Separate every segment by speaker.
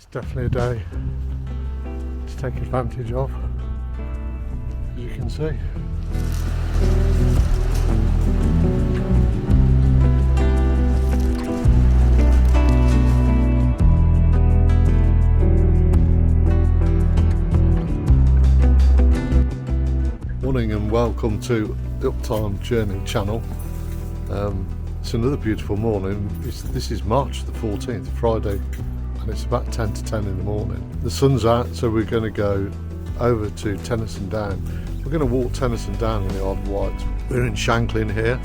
Speaker 1: It's definitely a day to take advantage of, as you can see. Morning and welcome to the Uptime Journey channel. It's another beautiful morning. This is March the 14th, Friday, and it's about 10 to 10 in the morning. The sun's out, so we're going to go over to Tennyson Down. We're going to walk Tennyson Down in the Isle of Wight. We're in Shanklin here,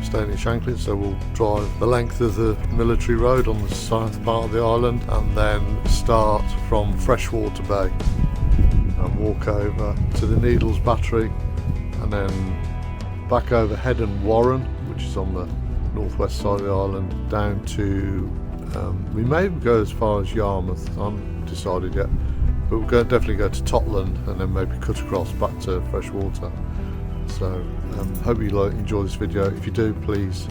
Speaker 1: staying in Shanklin, so we'll drive the length of the military road on the south part of the island and then start from Freshwater Bay and walk over to the Needles Battery and then back over Headen Warren, which is on the northwest side of the island, down to we may go as far as Yarmouth. I haven't decided yet, but we'll definitely go to Totland and then maybe cut across back to Freshwater. So hope you enjoy this video. If you do, please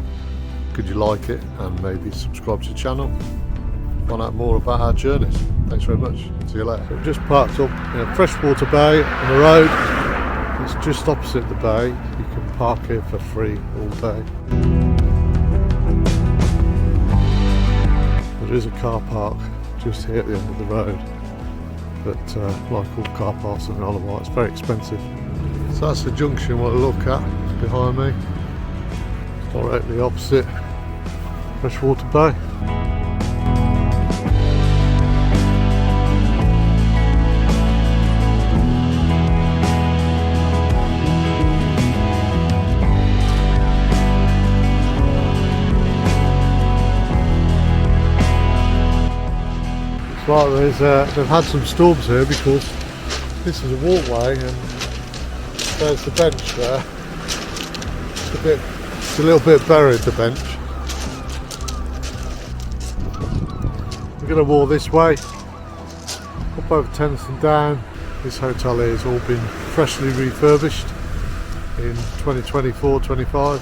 Speaker 1: could you like it and maybe subscribe to the channel, find out more about our journeys. Thanks very much. See you later. So we've just parked up in Freshwater Bay on the road. It's just opposite the bay. You can park here for free all day. There is a car park just here at the end of the road, but like all car parks in the Isle of Wight, it's very expensive. So that's the junction we'll look at behind me. It's directly opposite Freshwater Bay. Right, they've had some storms here because this is a walkway and there's the bench there. It's a little bit buried, the bench. We're going to walk this way, up over Tennyson Down. This hotel here has all been freshly refurbished in 2024-25.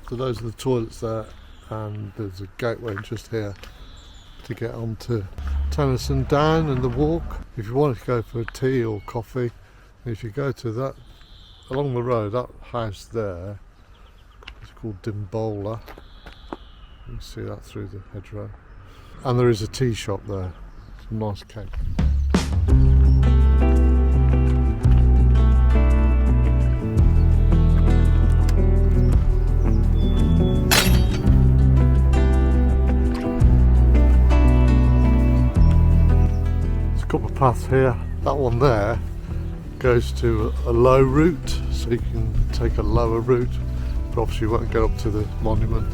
Speaker 1: So those are the toilets there, and there's a gateway just here to get onto Tennyson Down and the walk. If you wanted to go for a tea or coffee, if you go to that, along the road, that house there, it's called Dimbola. You can see that through the hedgerow. And there is a tea shop there, some nice cake. Path here, that one there goes to a low route, so you can take a lower route, but obviously you won't get up to the monument.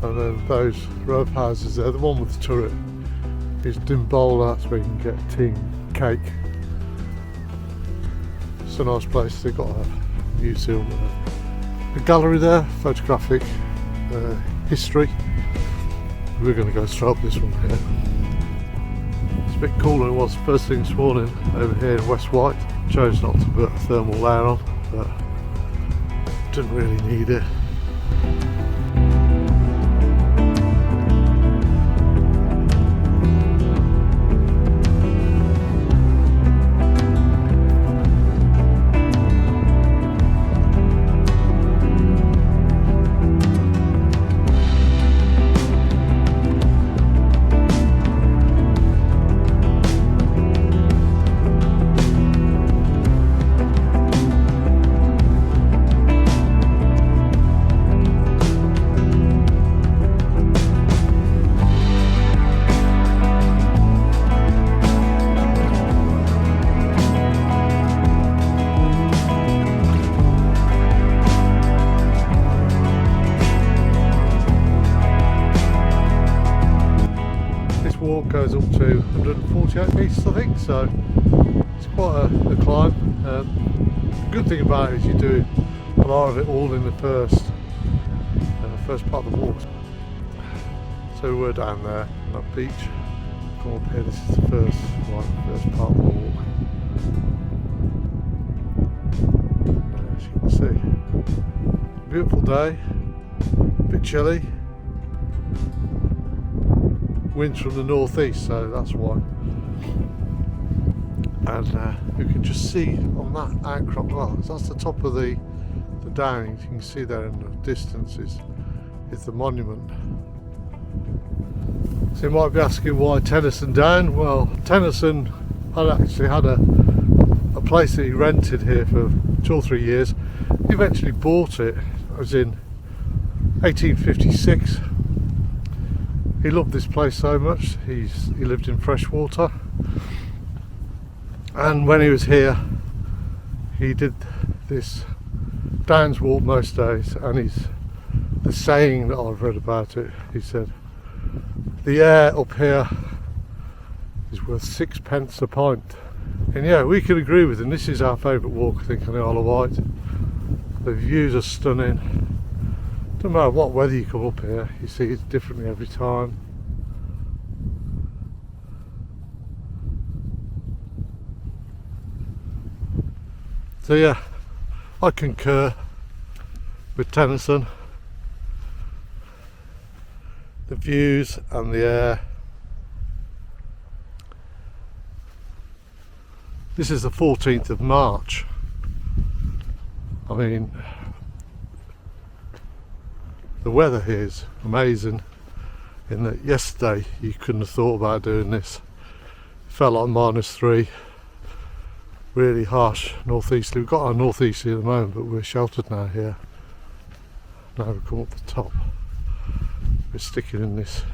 Speaker 1: And then those row of houses there, the one with the turret is Dimbola, that's where you can get tea and cake. It's a nice place. They've got a museum, a gallery there, photographic history. We're going to go straight up this one here. Bit cooler than it was first thing this morning over here in West Wight. Chose not to put a thermal layer on, but didn't really need it. Goes up to 148 metres, I think, so it's quite a climb. The good thing about it is you do a lot of it all in the first part of the walk. So we're down there on that beach, come up here. This is the first part of the walk. As you can see, beautiful day, a bit chilly, winds from the northeast, so that's why. And you can just see on that outcrop, well, that's the top of the down. You can see there in the distance is the monument. So you might be asking why Tennyson Down. Well, Tennyson had actually had a place that he rented here for 2 or 3 years. He eventually bought it. It was in 1856. He loved this place so much. He lived in Freshwater, and when he was here, he did this Downs walk most days. And the saying that I've read about it, he said, the air up here is worth 6p a pint. And yeah, we can agree with him. This is our favourite walk, I think, on the Isle of Wight. The views are stunning. Doesn't matter what weather you come up here, you see it differently every time. So yeah, I concur with Tennyson. The views and the air. This is the 14th of March. I mean, the weather here is amazing, in that yesterday you couldn't have thought about doing this. It felt like -3, really harsh northeasterly. We've got our northeasterly at the moment, but we're sheltered now here. Now we've come up the top. We're sticking in this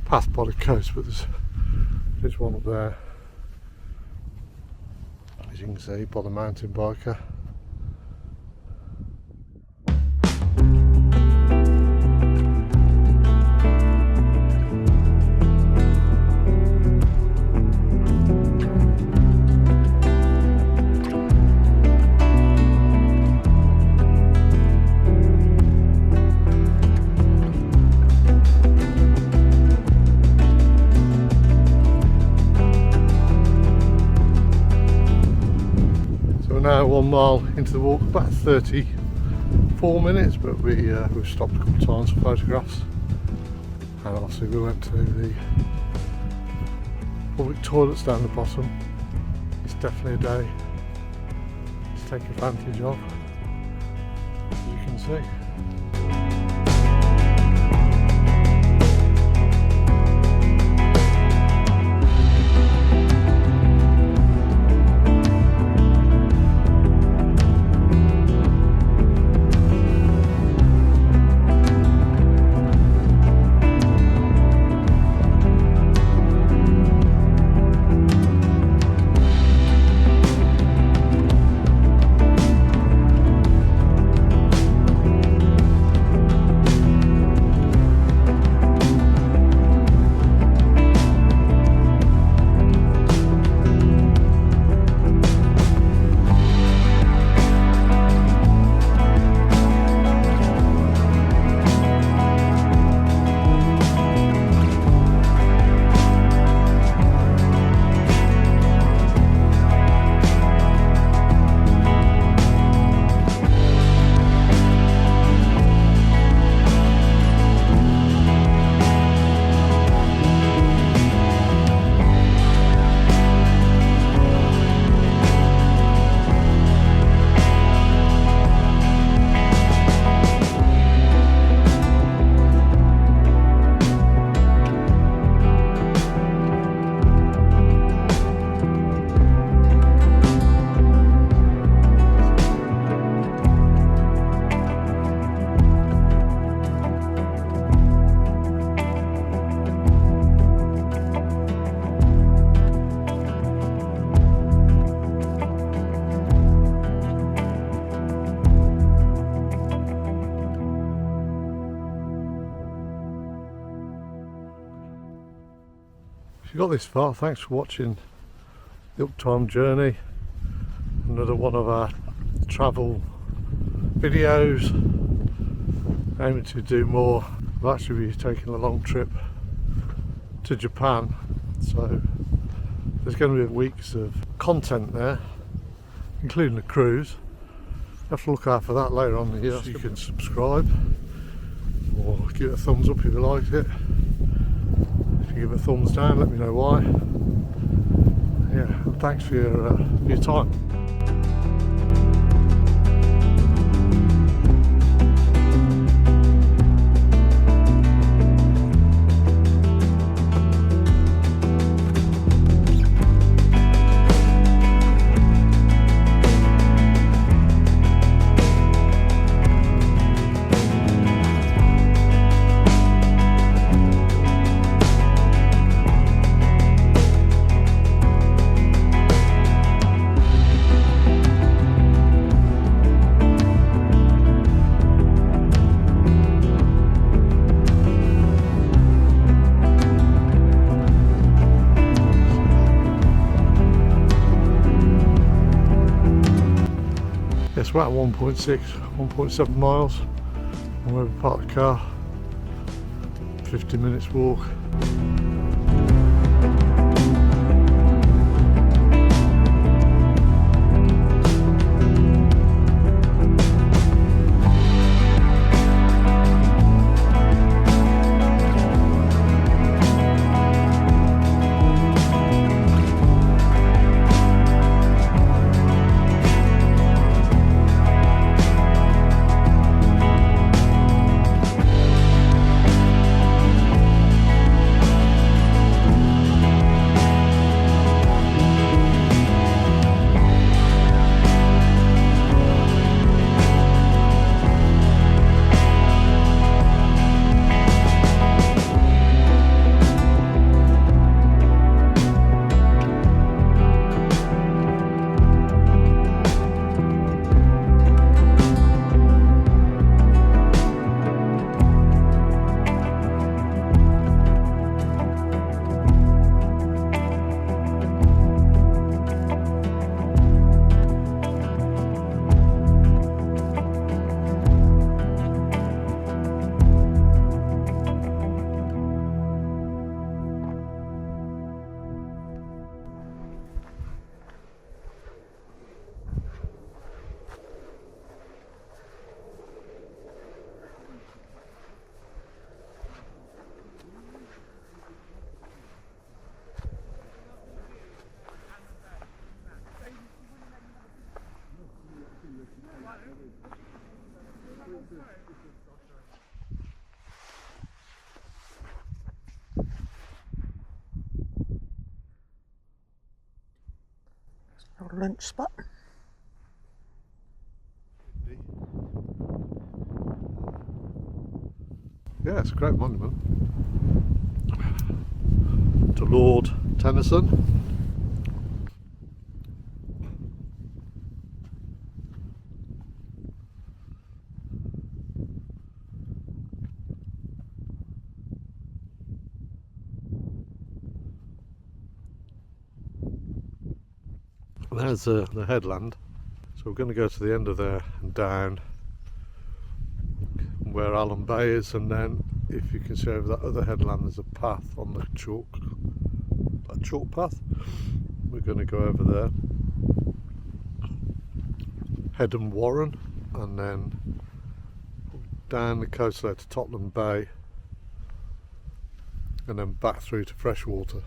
Speaker 1: path by the coast, but there's one up there, as you can see, by the mountain biker. Now 1 mile into the walk, about 34 minutes, but we've stopped a couple of times for photographs, and obviously we went to the public toilets down the bottom. It's definitely a day to take advantage of, as you can see. you got this far, thanks for watching the Uptime Journey, another one of our travel videos, aiming to do more. I'll actually be taking a long trip to Japan So there's going to be weeks of content there, including the cruise. You have to look out for that later on in the year. So you can subscribe or give it a thumbs up if you liked it. If you give it a thumbs down, let me know why. Yeah, and thanks for your time. It's about 1.6, 1.7 miles from where we parked the car. 50 minutes walk.
Speaker 2: Our lunch spot.
Speaker 1: Yeah, it's a great monument to Lord Tennyson. There's the headland, so we're going to go to the end of there and down where Colwell Bay is, and then if you can see over that other headland there's a path on the chalk path. We're going to go over there, Headen Warren, and then down the coast there to Totland Bay, and then back through to Freshwater.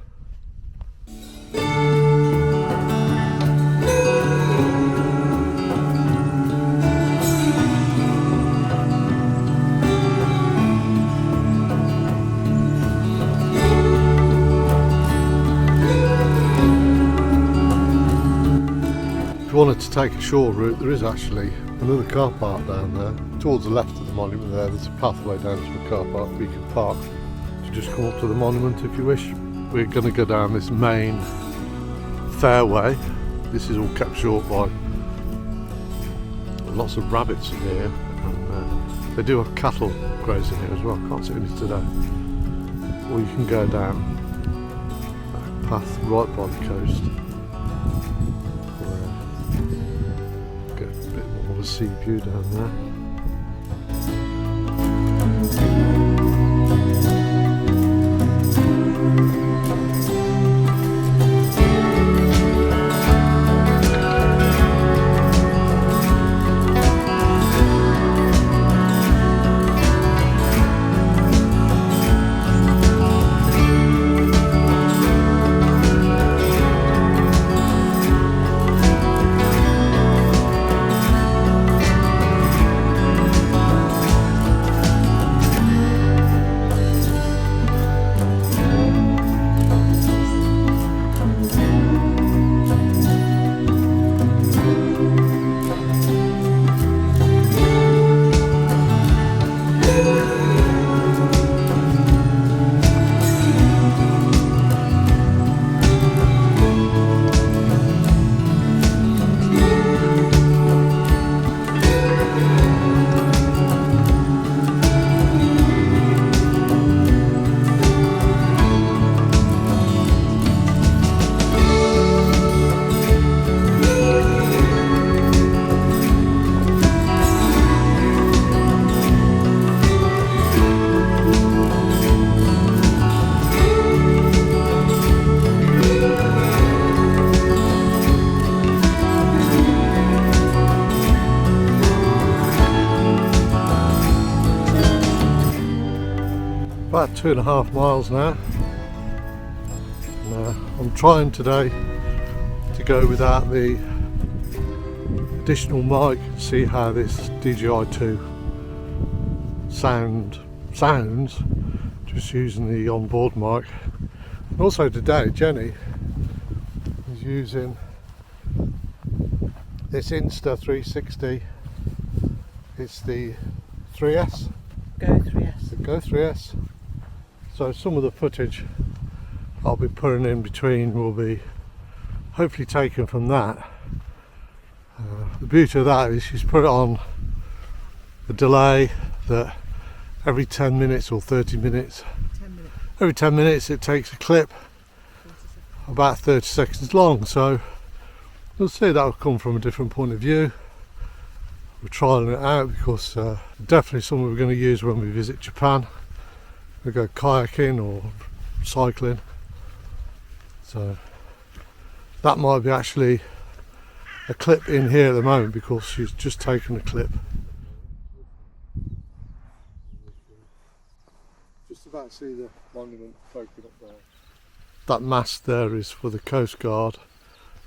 Speaker 1: If you wanted to take a short route, there is actually another car park down there. Towards the left of the monument there's a pathway down to the car park where you can park to just come up to the monument if you wish. We're going to go down this main fairway. This is all kept short by lots of rabbits in here, and they do have cattle grazing here as well. Can't see any today. Or you can go down that path right by the coast. Get a bit more of a sea view down there. 2.5 miles now. And, I'm trying today to go without the additional mic, see how this DJI-2 sounds just using the onboard mic. And also today Jenny is using this Insta360. It's the 3S.
Speaker 2: Go 3S.
Speaker 1: So some of the footage I'll be putting in between will be hopefully taken from that. The beauty of that is she's put it on a delay that every 10 minutes or 30 minutes, every 10 minutes it takes a clip about 30 seconds long. So you'll see that will come from a different point of view. We're trialing it out because definitely something we're going to use when we visit Japan. We go kayaking or cycling. So that might be actually a clip in here at the moment because she's just taken a clip. Just about to see the monument poking up there. That mast there is for the Coast Guard.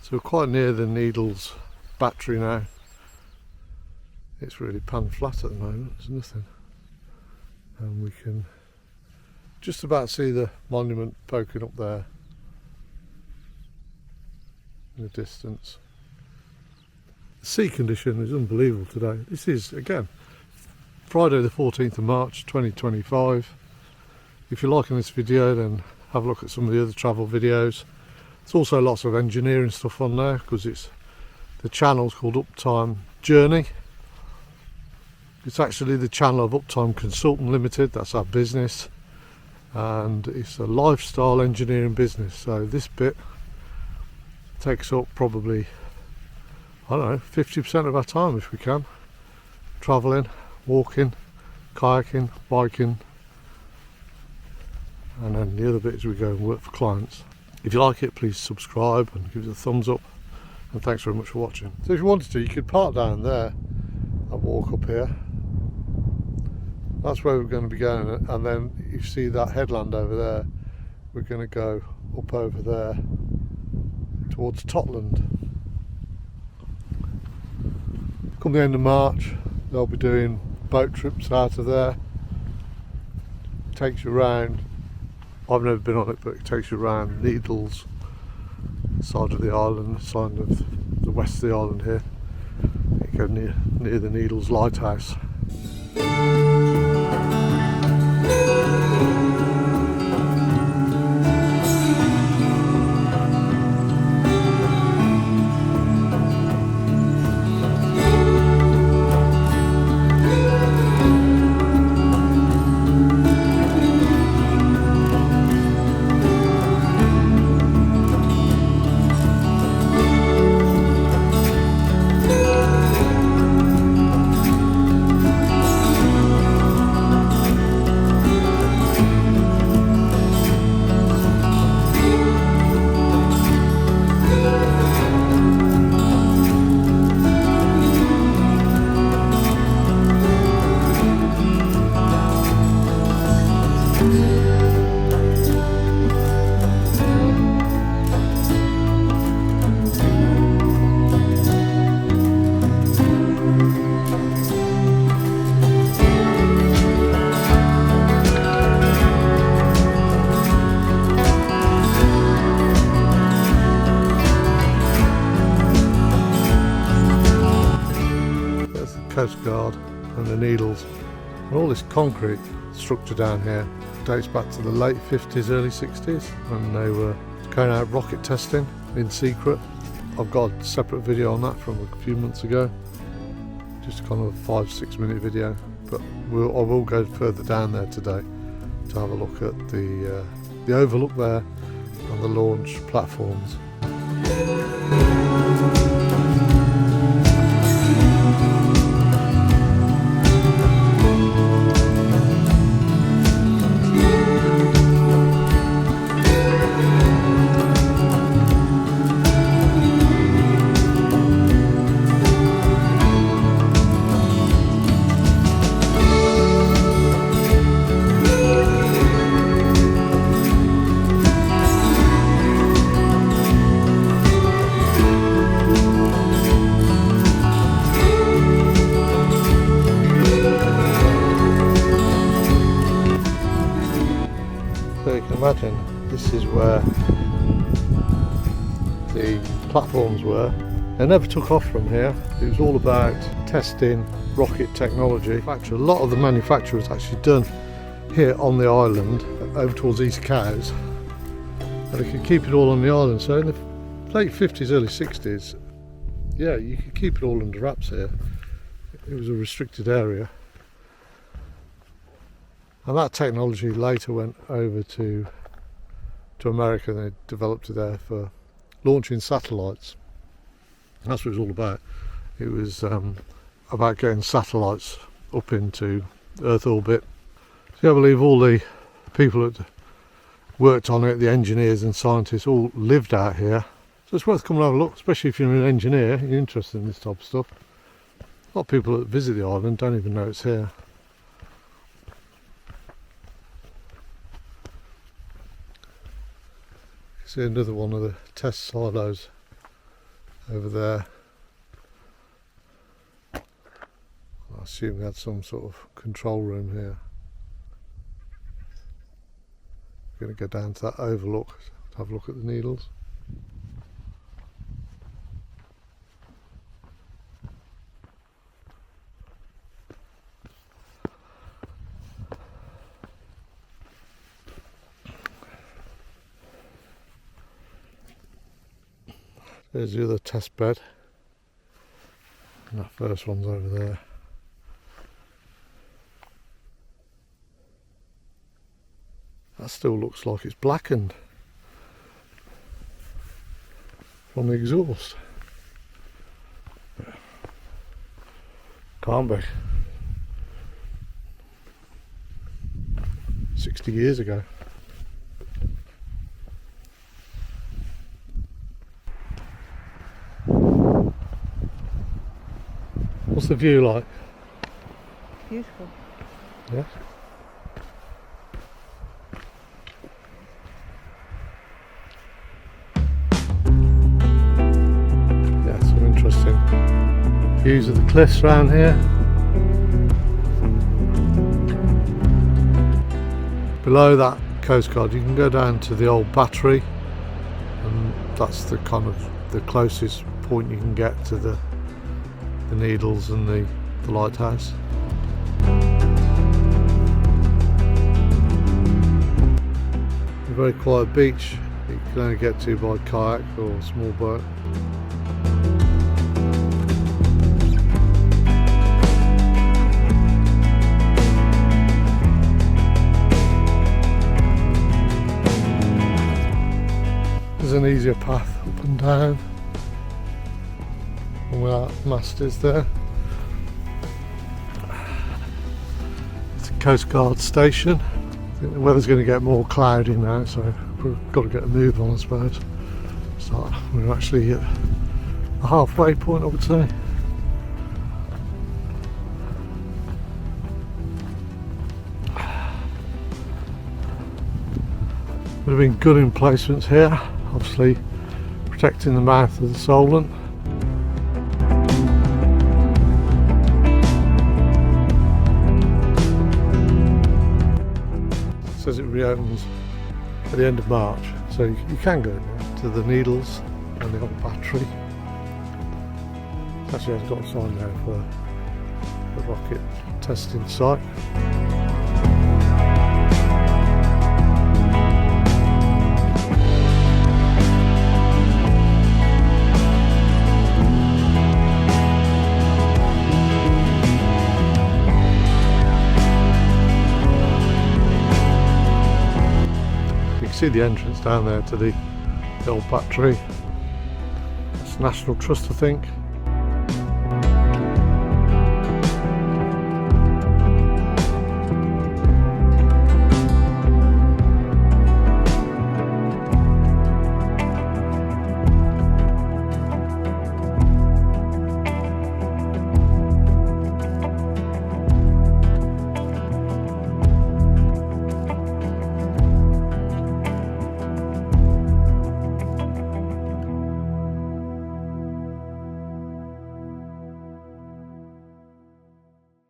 Speaker 1: So we're quite near the Needles battery now. It's really pan flat at the moment, there's nothing. And we can just about see the monument poking up there in the distance. The sea condition is unbelievable today. This is, again, Friday the 14th of March 2025. If you're liking this video, then have a look at some of the other travel videos. There's also lots of engineering stuff on there because it's the channel's called Uptime Journey. It's actually the channel of Uptime Consultant Limited, that's our business, and it's a lifestyle engineering business. So this bit takes up probably, I don't know, 50% of our time if we can. Travelling, walking, kayaking, biking, and then the other bit is we go and work for clients. If you like it, please subscribe and give it a thumbs up, and thanks very much for watching. So if you wanted to, you could park down there and walk up here. That's where we're going to be going, and then you see that headland over there. We're going to go up over there towards Totland. Come the end of March, they'll be doing boat trips out of there. It takes you around. I've never been on it, but it takes you around Needles side of the island, side of the west of the island here. You go near the Needles lighthouse. Coast Guard and the Needles, and all this concrete structure down here dates back to the late 50s, early 60s, when they were carrying out rocket testing in secret. I've got a separate video on that from a few months ago, just kind of a 5-6 minute video, but I will go further down there today to have a look at the overlook there and the launch platforms. where the platforms were. They never took off from here. It was all about testing rocket technology. In fact, a lot of the manufacture was actually done here on the island, over towards East Cowes. And they could keep it all on the island. So in the late 50s, early 60s, yeah, you could keep it all under wraps here. It was a restricted area. And that technology later went over to America, and they developed it there for launching satellites. That's what it was all about. It was about getting satellites up into Earth orbit. So I believe all the people that worked on it, the engineers and scientists, all lived out here. So it's worth coming and have a look, especially if you're an engineer, you're interested in this type of stuff. A lot of people that visit the island don't even know it's here. See another one of the test silos over there. I assume they had some sort of control room here. We're going to go down to that overlook to have a look at the needles. There's the other test bed, and that first one's over there. That still looks like it's blackened from the exhaust. Can't be. 60 years ago. What's the view like?
Speaker 2: Beautiful.
Speaker 1: Yes. Yeah, some interesting views of the cliffs around here. Below that coast guard you can go down to the old battery, and that's the kind of the closest point you can get to the Needles and the lighthouse. A very quiet beach you can only get to by kayak or small boat. There's an easier path up and down. And where that mast is there. It's a Coast Guard station. I think the weather's going to get more cloudy now, so we've got to get a move on, I suppose. So we're actually at a halfway point, I would say. Would have been good emplacements here, obviously protecting the mouth of the Solent. Says it reopens at the end of March, so you can go to the Needles and the old battery. Actually, I've got a sign there for the rocket testing site. See the entrance down there to the old battery. It's National Trust, I think.